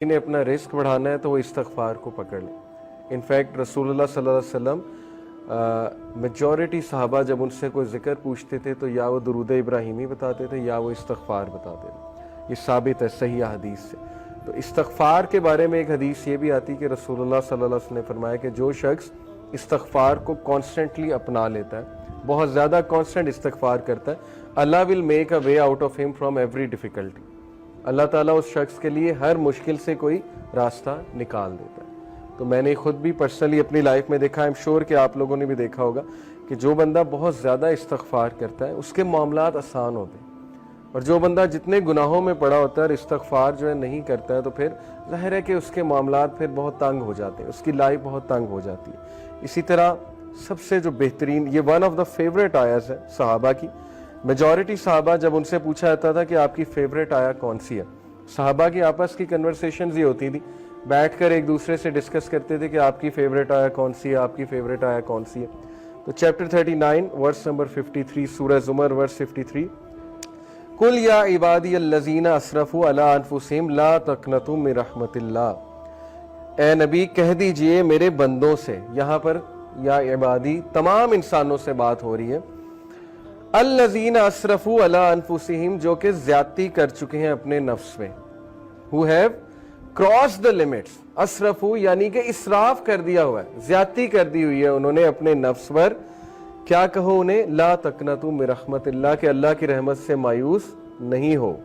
ने अपना रिस्क बढ़ाना है तो वो इस्तगफार को पकड़ लें। इनफैक्ट रसूलुल्लाह सल्लल्लाहु अलैहि वसल्लम मेजॉरिटी सहाबा जब उनसे कोई ज़िक्र पूछते थे तो या वो दुरूद इब्राहिमी बताते थे या वो इस्तगफार बताते थे। ये साबित है सही हदीस से। तो इस्तगफार के बारे में एक हदीस ये भी आती कि रसूलुल्लाह सल्लल्लाहु अलैहि वसल्लम ने फरमाया कि जो शख्स इस्तगफार को कॉन्स्टेंटली अपना लेता है, बहुत ज़्यादा कॉन्स्टेंट इस्तगफार करता है, Allah will make a way out of him from every difficulty. Allah ताला उस शख्स के लिए हर मुश्किल से कोई रास्ता निकाल देता है। तो मैंने खुद भी पर्सनली अपनी लाइफ में देखा, आई एम श्योर कि आप लोगों ने भी देखा होगा कि जो बंदा बहुत ज़्यादा इस्तगफार करता है उसके मामलात आसान होते हैं, और जो बंदा जितने गुनाहों में पड़ा होता है और इस्तगफार जो है नहीं करता है तो फिर ज़ाहिर है कि उसके मामलात फिर बहुत तंग हो जाते हैं, उसकी लाइफ बहुत तंग हो जाती है। इसी तरह सबसे जो बेहतरीन, ये वन ऑफ द फेवरेट आयत है सहाबा की। मेजॉरिटी सहाबा जब उनसे पूछा जाता था कि आपकी फेवरेट आया कौन सी है, सहाबा की आपस की कन्वर्सेशंस ये होती थी, बैठकर एक दूसरे से डिस्कस करते थे कि आपकी फेवरेट आया कौन सी है, आपकी फेवरेट आया कौन सी है। तो चैप्टर 39 वर्स नंबर 53 सूरह ज़ुमर वर्स 53, कुल या इबादी अल्लज़ीना असरफू अला अनफुसिहिम ला तक़नतू मिन रहमतिल्लाह। ए नबी कह दीजिए मेरे बंदों से, यहाँ पर या इबादी तमाम इंसानों से बात हो रही है, अल्लज़ीना असरफू अला अनफुसिहिम जो कि ज्यादती कर चुके हैं अपने नफ्स में, who have cross the limits. असरफू यानी कि इसराफ कर दिया हुआ है, ज्यादती कर दी हुई है उन्होंने अपने नफ्स पर। क्या कहो उन्हें, ला तक़नतू मिन रहमतिल्लाह, के अल्लाह की रहमत से मायूस नहीं हो।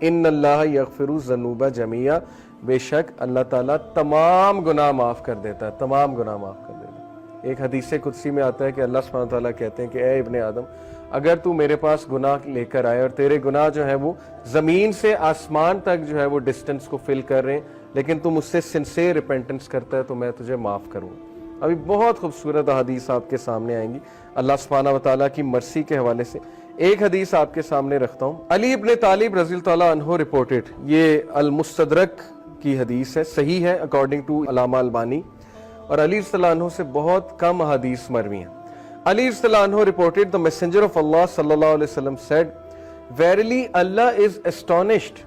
इन्नल्लाह यग़फिरु ज़ुनूबा जमीआ, बेशक अल्लाह ताला तमाम गुनाह माफ कर देता है, तमाम गुनाह माफ कर देता है। एक हदीस कुदसी में आता है कि अल्लाह सुब्हानहू व तआला कहते हैं कि ए इब्ने आदम, अगर तू मेरे पास गुनाह लेकर आए और तेरे गुनाह जो है वो ज़मीन से आसमान तक जो है वो डिस्टेंस को फिल कर रहे हैं, लेकिन तू मुझसे सिंसियर रिपेंटेंस करता है तो मैं तुझे माफ़ करूँगा। अभी बहुत खूबसूरत हदीस आपके सामने आएंगी अल्लाह सुब्हानहू व तआला की मर्सी के हवाले से। एक हदीस आपके सामने रखता हूँ। अली इब्ने तालिब रज़ी ताला अन्हु रिपोर्टेड, ये अल मुस्तदरक की हदीस है, सही है अकॉर्डिंग टू अल्लामा अलबानी, और अली रज़ियल्लाहु अन्हु से बहुत कम हदीस मरवी हैं। Ali anhu reported, the messenger of Allah sallallahu alaihi wasallam said, verily Allah is astonished।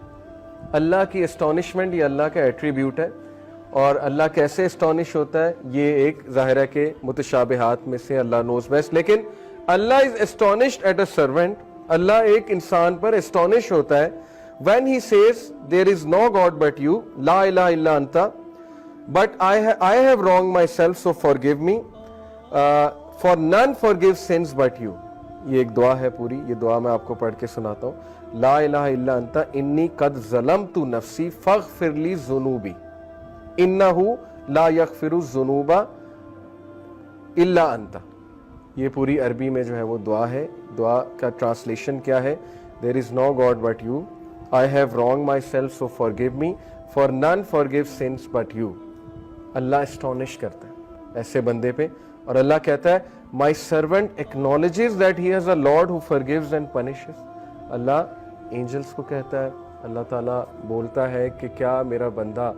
अल्लाह की astonishment ये अल्लाह का एट्रीब्यूट है, और अल्लाह कैसे एस्टॉनिश होता है ये एक ज़ाहिर है कि मुतशाबिहात में से अल्लाह नोज बेस्ट, लेकिन Allah is astonished at a servant, Allah एक इंसान पर एस्टॉनिश होता है when he says there is no God but you, la ilaha illa anta, but I have wronged myself so forgive me, for none forgives sins but you। ये एक दुआ है पूरी, ये दुआ मैं आपको पढ़ के सुनाता हूँ। ला इलाहा इल्ला अंता इन्नी कद ज़लमतु नफ्सी फग़फ़िर ली ज़ुनूबी इन्नहु ला यग़फ़िरु ज़ुनूबा इल्ला अंता। ये पूरी अरबी में जो है वो दुआ है। दुआ का ट्रांसलेशन क्या है, there is no God but you, I have wrong myself so forgive me, for none forgive sins but you. अल्लाह एस्टॉनिश करता है ऐसे बंदे पे, और अल्लाह कहता है my servant acknowledges that he has a Lord who forgives and punishes. अल्लाह एंजल्स को कहता है, अल्लाह ताला बोलता है कि क्या मेरा बंदा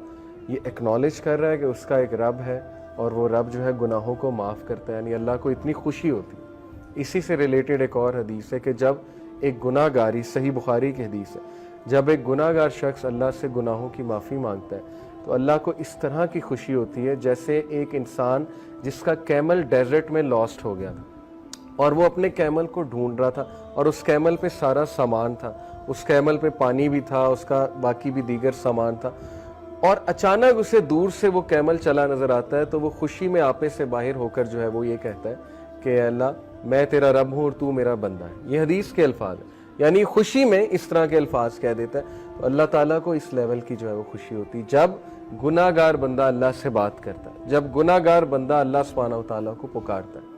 ये एक्नॉलेज कर रहा है कि उसका एक रब है और वो रब जो है गुनाहों को माफ़ करता है, यानी अल्लाह को इतनी खुशी होती है। इसी से रिलेटेड एक और हदीस है कि जब एक गुनाहगारी, सही बुखारी की हदीस है, जब एक गुनाहगार शख्स अल्लाह से गुनाहों की माफ़ी मांगता है तो अल्लाह को इस तरह की खुशी होती है जैसे एक इंसान जिसका कैमल डेजर्ट में लॉस्ट हो गया था और वो अपने कैमल को ढूंढ रहा था, और उस कैमल पे सारा सामान था, उस कैमल पे पानी भी था, उसका बाकी भी दीगर सामान था, और अचानक उसे दूर से वो कैमल चला नज़र आता है तो वो खुशी में आपे से बाहर होकर जो है वो ये कहता है कि अल्लाह मैं तेरा रब हूँ और तू मेरा बंदा है। ये हदीस के अल्फाज है, यानी खुशी में इस तरह के अल्फाज कह देता है। तो अल्लाह ताला को इस लेवल की जो है वो खुशी होती है जब गुनाहगार बंदा अल्लाह से बात करता है, जब गुनाहगार बंदा अल्लाह सुब्हानहू व तआला को पुकारता है।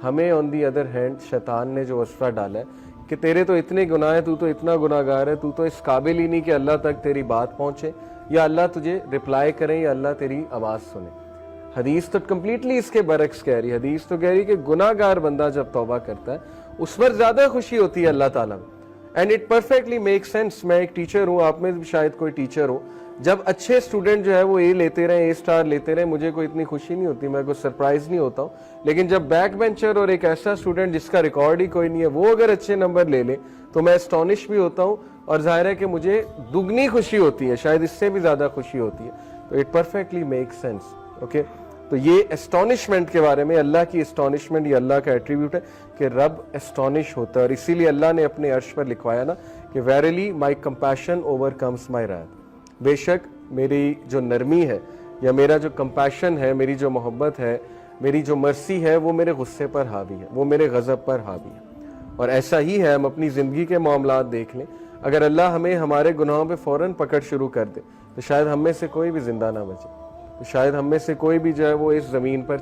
हमें ऑन दी अदर हैंड शैतान ने जो वस्फा डाला है कि तेरे तो इतने गुनाह है, तू तो इतना गुनाहगार है, तू तो इस काबिल ही नहीं कि अल्लाह तक तेरी बात पहुँचे या अल्लाह तुझे रिप्लाई करे या अल्लाह तेरी आवाज़ सुने। हदीस तो कम्प्लीटली इसके बरक्स कह रही है। हदीस तो कह रही है कि गुनाहगार बंदा जब तौबा करता है उस पर ज़्यादा खुशी होती है अल्लाह ताला में, and it perfectly make sense. मैं एक टीचर हूँ, आप में भी शायद कोई टीचर हो, जब अच्छे स्टूडेंट जो है वो ए लेते रहे, ए स्टार लेते रहे, मुझे कोई इतनी खुशी नहीं होती, मैं कोई सरप्राइज नहीं होता हूँ। लेकिन जब बैक बेंचर और एक ऐसा स्टूडेंट जिसका रिकॉर्ड ही कोई नहीं है वो अगर अच्छे नंबर ले ले तो मैं एस्टॉनिश भी होता हूँ, اور ظاہر ہے کہ مجھے دگنی خوشی ہوتی ہے, شاید اس سے بھی زیادہ خوشی ہوتی ہے. تو it perfectly make sense. Okay, تو یہ اسٹانشمنٹ کے بارے میں, اللہ کی اسٹانشمنٹ یہ اللہ کا ایٹریبیوٹ ہے کہ رب اسٹانش ہوتا ہے, اور اسی لیے اللہ نے اپنے عرش پر لکھوایا نا کہ ویریلی مائی کمپیشن اوور کمس مائی wrath, بے شک میری جو نرمی ہے یا میرا جو کمپیشن ہے, میری جو محبت ہے, میری جو مرسی ہے, وہ میرے غصے پر حاوی ہے, وہ میرے غضب پر حاوی ہے. اور ایسا ہی ہے, ہم اپنی زندگی کے معاملات دیکھ لیں, اگر اللہ ہمیں ہمارے گناہوں پہ فوراً پکڑ شروع کر دے تو شاید ہم میں سے کوئی بھی زندہ نہ بچے, تو شاید ہم میں سے کوئی بھی جو ہے وہ اس زمین پر